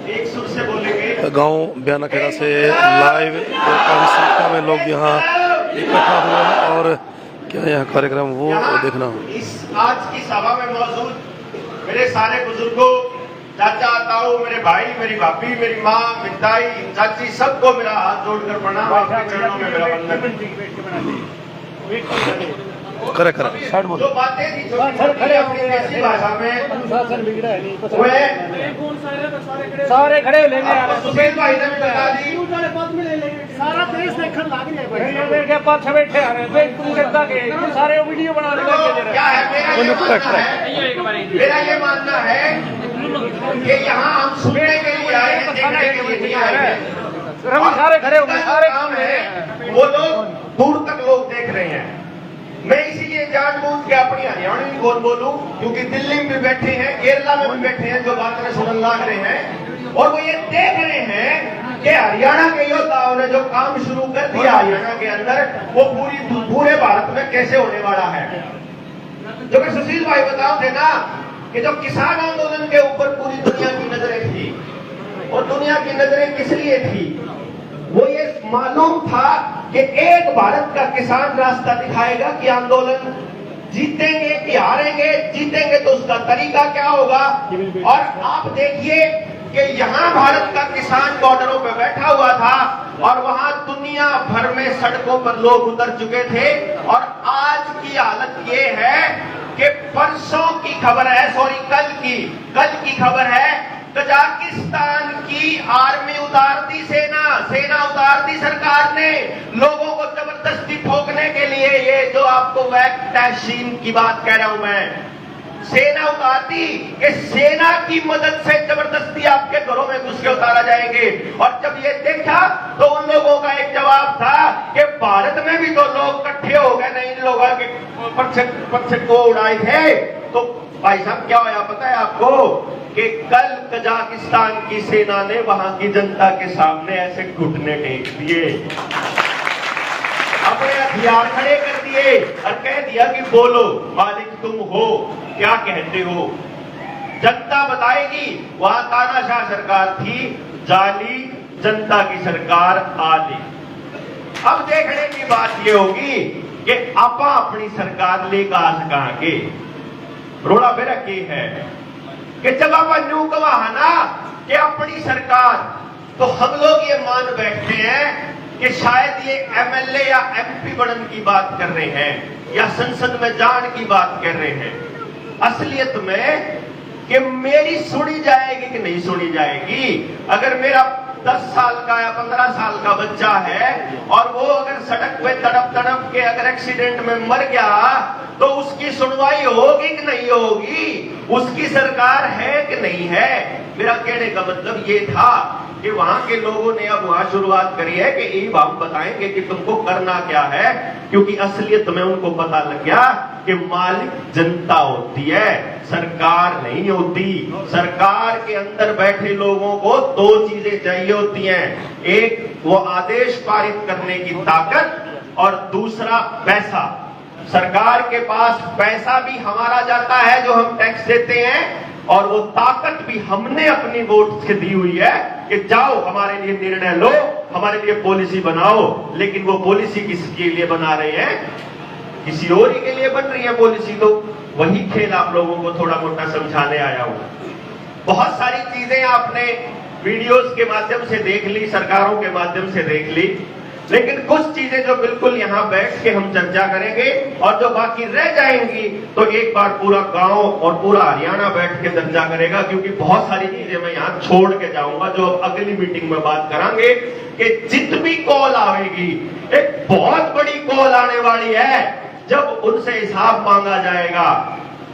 गांव बयानाखेड़ा से लाइव काफी संख्या में लोग यहाँ इकट्ठा हुए हैं और क्या यहाँ कार्यक्रम वो देखना। इस आज की सभा में मौजूद मेरे सारे बुजुर्गों, चाचा ताऊ, मेरे भाई, मेरी भाभी, मेरी माँ, मेरी ताई, चाची, सबको मेरा हाथ जोड़कर प्रणाम। आपके चरणों में मेरा वंदन। करे जो बातें थी छोटी अपनी देसी भाषा में सारे खड़े लेंगे सुशील भाई ने भी बता दी। सारा देश देखने लग गया पाछे बैठे आ रहे सारे वीडियो बना रहे क्या है मेरा ये मानना है कि यहाँ हम सुनने के लिए आए हैं, देखने के लिए नहीं आए हैं। सारे खड़े हुए सारे काम है वो लोग दूर तक लोग देख रहे हैं। मैं इसीलिए जानबूझ के अपनी हरियाणवी बोल बोलूं क्योंकि दिल्ली में भी बैठे हैं, केरला में भी बैठे हैं, जो बातें सुनने लग रहे हैं और वो ये देख रहे हैं कि हरियाणा के योद्धाओं ने जो काम शुरू कर दिया हरियाणा के अंदर वो पूरे भारत में कैसे होने वाला है। जो कि सुशील भाई बताओ थे ना कि जो किसान आंदोलन के ऊपर पूरी दुनिया की नजरें थी और दुनिया की नजरें किस लिए थी, वो ये मालूम था कि एक भारत का किसान रास्ता दिखाएगा कि आंदोलन जीतेंगे कि हारेंगे, जीतेंगे तो उसका तरीका क्या होगा। और आप देखिए कि यहाँ भारत का किसान बॉर्डरों पे बैठा हुआ था और वहां दुनिया भर में सड़कों पर लोग उतर चुके थे। और आज की हालत ये है कि परसों की खबर है, सॉरी कल की खबर है, कजाकिस्तान की आर्मी उतार दी, सेना उतार दी सरकार ने लोगों को जबरदस्ती ठोकने के लिए। ये जो आपको वैक्सीन की बात कह रहा हूं मैं, सेना उतार दी कि सेना की मदद से जबरदस्ती आपके घरों में घुस के उतारा जाएंगे। और जब ये देखा तो उन लोगों का एक जवाब था कि भारत में भी तो लोग इकट्ठे हो गए, नहीं इन लोगों के पक्ष को उड़ाए थे। तो भाई साहब क्या होया पता है आपको कि कल कजाकिस्तान की सेना ने वहां की जनता के सामने ऐसे घुटने टेक दिए, अपने हथियार खड़े कर दिए और कह दिया कि बोलो मालिक तुम हो, क्या कहते हो। जनता बताएगी वहां तानाशाह सरकार थी, जाली, जनता की सरकार आली। अब देखने की बात यह होगी कि आपा अपनी सरकार लेकर आ सका के रोड़ा मेरा के है कि जब आप न्यू कहा ना कि अपनी सरकार, तो हम लोग ये मान बैठते हैं कि शायद ये एमएलए या एमपी बनने की बात कर रहे हैं या संसद में जाने की बात कर रहे हैं। असलियत में कि मेरी सुनी जाएगी कि नहीं सुनी जाएगी। अगर मेरा 10 साल का या 15 साल का बच्चा है और वो अगर सड़क पे तड़प के अगर एक्सीडेंट में मर गया तो उसकी सुनवाई होगी कि नहीं होगी, उसकी सरकार है कि नहीं है। मेरा कहने का मतलब ये था कि वहां के लोगों ने अब वहां शुरुआत करी है कि ये हम बताएंगे कि तुमको करना क्या है, क्योंकि असलियत में उनको पता लग गया कि मालिक जनता होती है, सरकार नहीं होती। सरकार के अंदर बैठे लोगों को 2 चीजें चाहिए होती हैं, एक वो आदेश पारित करने की ताकत और दूसरा पैसा। सरकार के पास पैसा भी हमारा जाता है जो हम टैक्स देते हैं और वो ताकत भी हमने अपनी वोट से दी हुई है कि जाओ हमारे लिए निर्णय लो, हमारे लिए पॉलिसी बनाओ। लेकिन वो पॉलिसी किसके लिए बना रहे हैं, किसी और ही के लिए बन रही है पॉलिसी। तो वही खेल आप लोगों को थोड़ा मोटा समझाने आया हूं। बहुत सारी चीजें आपने वीडियोस के माध्यम से देख ली, सरकारों के माध्यम से देख ली, लेकिन कुछ चीजें जो बिल्कुल यहाँ बैठ के हम चर्चा करेंगे और जो बाकी रह जाएंगी तो एक बार पूरा गांव और पूरा हरियाणा बैठ के चर्चा करेगा, क्योंकि बहुत सारी चीजें मैं यहाँ छोड़ के जाऊंगा जो अब अगली मीटिंग में बात करेंगे कि जितनी कॉल आएगी, एक बहुत बड़ी कॉल आने वाली है जब उनसे हिसाब मांगा जाएगा।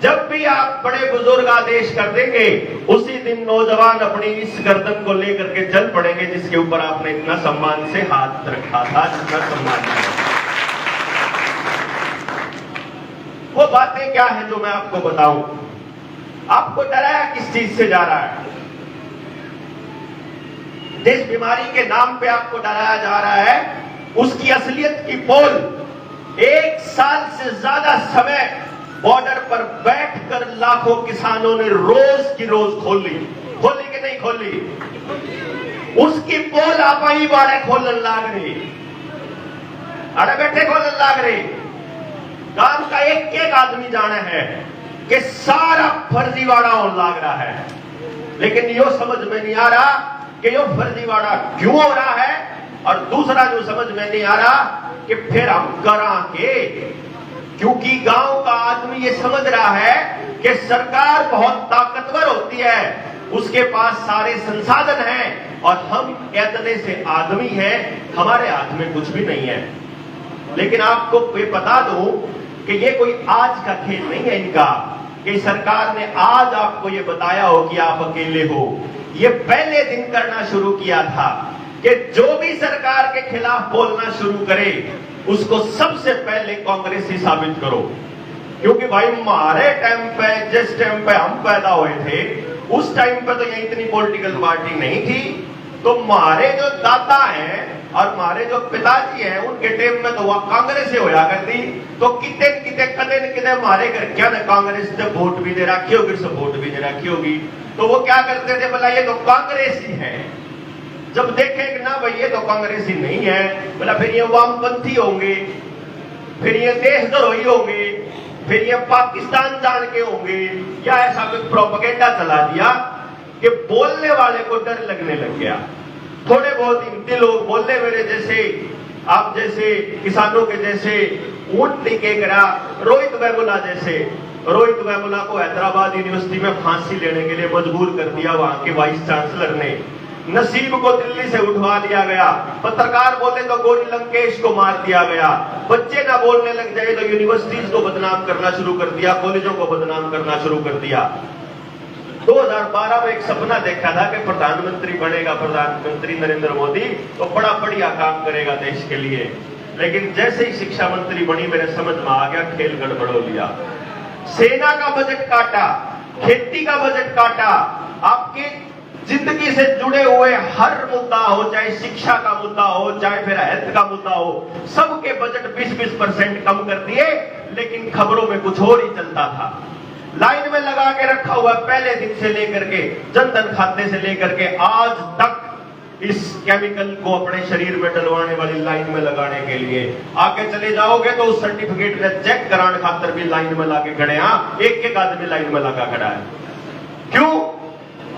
जब भी आप बड़े बुजुर्ग आदेश कर देंगे उसी दिन नौजवान अपनी इस गर्दन को लेकर के चल पड़ेंगे जिसके ऊपर आपने इतना सम्मान से हाथ रखा था, जितना सम्मान किया। वो बातें क्या है जो मैं आपको बताऊं। आपको डराया किस चीज से जा रहा है? जिस बीमारी के नाम पे आपको डराया जा रहा है उसकी असलियत की पोल 1 साल से ज्यादा समय बॉर्डर पर बैठकर लाखों किसानों ने रोज की रोज खोल ली। खोली कि नहीं खोली? उसकी पोल आप ही बाड़े खोलन लाग रही, अरे बैठे खोलन लाग रही। काम का एक एक आदमी जाना है कि सारा फर्जीवाड़ा होने लाग रहा है, लेकिन यो समझ में नहीं आ रहा कि यो फर्जीवाड़ा क्यों हो रहा है, और दूसरा जो समझ में नहीं आ रहा कि फिर हम करा के, क्योंकि गांव का आदमी ये समझ रहा है कि सरकार बहुत ताकतवर होती है, उसके पास सारे संसाधन हैं, और हम इतने से आदमी हैं, हमारे हाथ में कुछ भी नहीं है। लेकिन आपको ये बता दूं कि ये कोई आज का खेल नहीं है इनका, कि सरकार ने आज आपको ये बताया हो कि आप अकेले हो। ये पहले दिन करना शुरू किया था कि जो भी सरकार के खिलाफ बोलना शुरू करे उसको सबसे पहले कांग्रेस ही साबित करो। क्योंकि भाई हमारे टाइम पे, जिस टाइम पे हम पैदा हुए थे, उस टाइम पे तो ये इतनी पॉलिटिकल पार्टी नहीं थी। तो हमारे जो दादा हैं और हमारे जो पिताजी हैं, उनके टाइम में तो वह कांग्रेस से होया करती। तो कितने कितने कदे न कितने हमारे घर क्या ना कांग्रेस से वोट भी दे रखी होगी, सपोर्ट भी दे रखी होगी। तो वो क्या करते थे, बोला ये तो कांग्रेस ही है। जब देखे कि ना भाई ये तो कांग्रेस ही नहीं है, बोला फिर ये वामपंथी होंगे, फिर ये देशद्रोही होंगे, फिर ये पाकिस्तान जान के होंगे, या ऐसा कोई प्रोपेगेंडा चला दिया कि बोलने वाले को डर लगने लग गया। थोड़े बहुत हिंदी लोग बोलने, मेरे जैसे, आप जैसे किसानों के जैसे ऊंट निके करा, रोहित वेमुला जैसे, रोहित वेमुला को हैदराबाद यूनिवर्सिटी में फांसी लेने के लिए मजबूर कर दिया वहां के वाइस चांसलर ने। नसीब को दिल्ली से उठवा लिया गया। पत्रकार बोले तो गोरी लंकेश को मार दिया गया। बच्चे ना बोलने लग जाए तो यूनिवर्सिटीज को बदनाम करना शुरू कर दिया, कॉलेजों को बदनाम करना शुरू कर दिया। 2012 में एक सपना देखा था कि प्रधानमंत्री बनेगा प्रधानमंत्री नरेंद्र मोदी, तो बड़ा बढ़िया काम करेगा देश के लिए। लेकिन जैसे ही शिक्षा मंत्री बनी, मेरे समझ में आ गया खेल गड़बड़ हो लिया। सेना का बजट काटा, खेती का बजट काटा, आपके जिंदगी से जुड़े हुए हर मुद्दा हो, चाहे शिक्षा का मुद्दा हो, चाहे फिर हेल्थ का मुद्दा हो, सबके बजट 20-20% कम कर दिए। लेकिन खबरों में कुछ और ही चलता था। लाइन में लगा के रखा हुआ पहले दिन से लेकर के, जनधन खाते से लेकर के आज तक, इस केमिकल को अपने शरीर में डलवाने वाली लाइन में लगाने के लिए। आगे चले जाओगे तो उस सर्टिफिकेट में चेक कराने खातर भी लाइन में लाके खड़े हैं। एक एक आदमी लाइन में लगा खड़ा है। क्यों?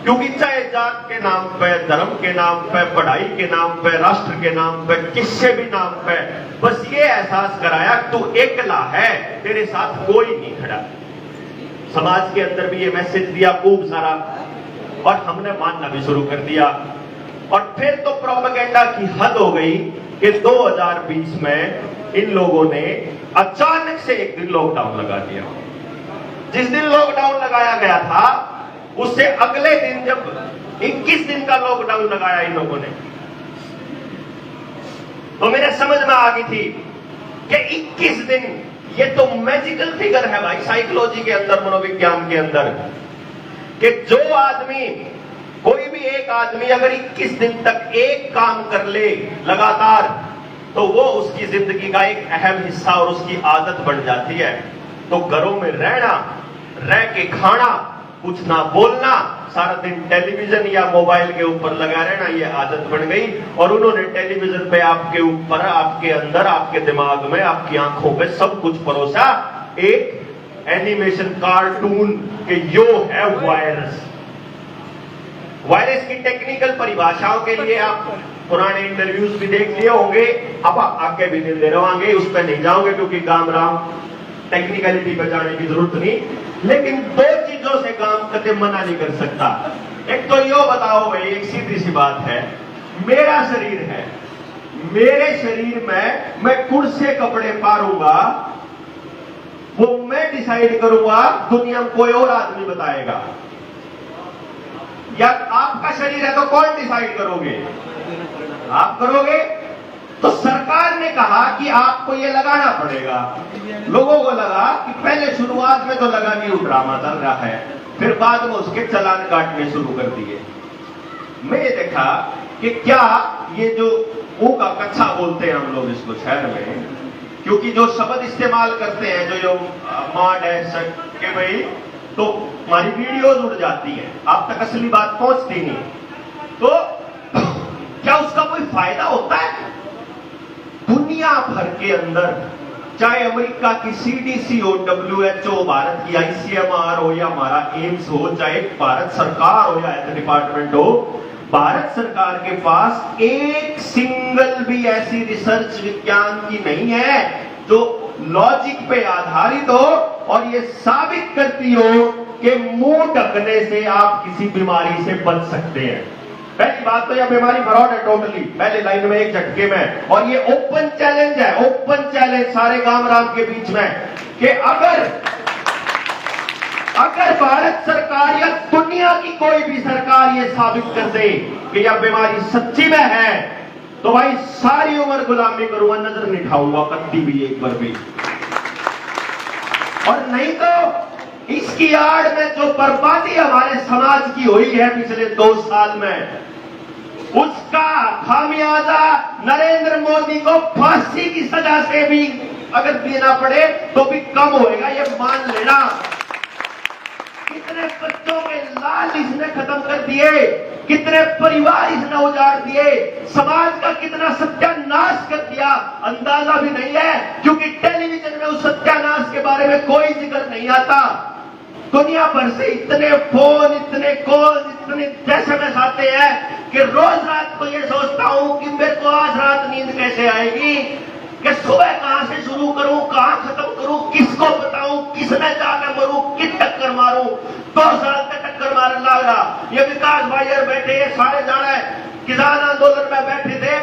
क्योंकि चाहे जात के नाम पे, धर्म के नाम पे, पढ़ाई के नाम पे, राष्ट्र के नाम पे, किसी भी नाम पे, बस ये एहसास कराया तू अकेला है, तेरे साथ कोई नहीं खड़ा। समाज के अंदर भी ये मैसेज दिया खूब सारा, और हमने मानना भी शुरू कर दिया। और फिर तो प्रोपेगेंडा की हद हो गई कि 2020 में इन लोगों ने अचानक से एक दिन लॉकडाउन लगा दिया। जिस दिन लॉकडाउन लगाया गया था, उससे अगले दिन जब 21 दिन का लॉकडाउन लगाया इन लोगों ने, तो मेरे समझ में आ गई थी कि 21 दिन, ये तो मैजिकल फिगर है भाई साइकोलॉजी के अंदर, मनोविज्ञान के अंदर, कि जो आदमी, कोई भी एक आदमी अगर 21 दिन तक एक काम कर ले लगातार, तो वो उसकी जिंदगी का एक अहम हिस्सा और उसकी आदत बन जाती है। तो घरों में रहना, रह के खाना, कुछ ना बोलना, सारा दिन टेलीविजन या मोबाइल के ऊपर लगा रहना, ये आदत बन गई। और उन्होंने टेलीविजन पे आपके ऊपर, आपके अंदर, आपके दिमाग में, आपकी आंखों पे सब कुछ परोसा, एक एनिमेशन कार्टून के यो है वायरस। वायरस की टेक्निकल परिभाषाओं के लिए आप पुराने इंटरव्यूज भी देख लिए होंगे, अब आगे भी दे रहे, उस पर नहीं जाओगे क्योंकि काम राम टेक्निकलिटी पर जाने की जरूरत नहीं। लेकिन दो चीजों से काम कदे मना नहीं कर सकता। एक तो यो बताओ भाई, एक सीधी सी बात है, मेरा शरीर है, मेरे शरीर में मैं कौन से कपड़े पारूंगा वो मैं डिसाइड करूंगा, दुनिया में कोई और आदमी बताएगा? या आपका शरीर है तो कौन डिसाइड करोगे? आप करोगे। तो सरकार ने कहा कि आपको ये लगाना पड़ेगा। लोगों को लगा कि पहले शुरुआत में तो लगा कि ड्रामा चल रहा है, फिर बाद में उसके चालान काटने शुरू कर दिए। मैं ये देखा कि क्या ये जो ऊ का कच्चा बोलते हैं हम लोग इसको शहर में, क्योंकि जो शब्द इस्तेमाल करते हैं, जो माड है के भाई, तो हमारी वीडियोज उड़ जाती है, आप तक असली बात पहुंचती नहीं, तो क्या उसका कोई फायदा होता है? दुनिया भर के अंदर, चाहे अमेरिका की CDC हो, WHO, भारत की ICMR हो या हमारा एम्स हो, चाहे भारत सरकार हो या हेल्थ डिपार्टमेंट हो, भारत सरकार के पास एक सिंगल भी ऐसी रिसर्च विज्ञान की नहीं है जो लॉजिक पे आधारित हो और ये साबित करती हो कि मुंह ढकने से आप किसी बीमारी से बच सकते हैं। पहली बात तो यह बीमारी फ्रॉड है टोटली, पहले लाइन में एक झटके में, और ये ओपन चैलेंज है, ओपन चैलेंज सारे गांव राम के बीच में, कि अगर भारत सरकार या दुनिया की कोई भी सरकार ये साबित कर दे कि यह बीमारी सच्ची में है, तो भाई सारी उम्र गुलामी करूंगा, नजर नहीं उठाऊंगा कत्ती भी एक बार भी। और नहीं तो इसकी आड़ में जो बर्बादी हमारे समाज की हुई है पिछले 2 साल में, उसका खामियाजा नरेंद्र मोदी को फांसी की सजा से भी अगर देना पड़े तो भी कम होएगा, ये मान लेना। कितने बच्चों के लाल इसने खत्म कर दिए, कितने परिवार इसने उजाड़ दिए, समाज का कितना सत्यानाश कर दिया, अंदाजा भी नहीं है, क्योंकि टेलीविजन में उस सत्यानाश के बारे में कोई जिक्र नहीं आता। दुनिया भर से इतने फोन, इतने कॉल, इतने SMS आते हैं कि रोज रात को ये सोचता हूं कि मेरे को आज रात नींद कैसे आएगी, कि सुबह कहां से शुरू करूं, कहां खत्म करूं, किसको बताऊं, किसने जाकर मरूं, किस टक्कर मारूं। 2 साल तक टक्कर मारने लग रहा। ये विकास भाई यार बैठे, ये सारे जाना है, किसान आंदोलन में बैठे थे,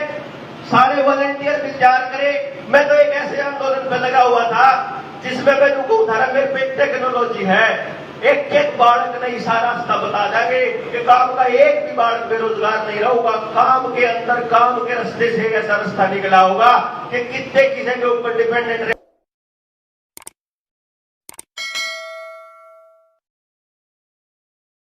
सारे वॉलंटियर विचार करे। मैं तो एक ऐसे आंदोलन पे लगा हुआ था जिसमें मैं उनको उठाया, मेरे पे टेक्नोलॉजी है, एक बालक नहीं सारा रास्ता बता देंगे कि काम का एक भी बालक बेरोजगार नहीं रहूंगा। काम के अंदर, काम के रास्ते से ऐसा रास्ता निकला होगा कि कितने किसी के ऊपर डिपेंडेंट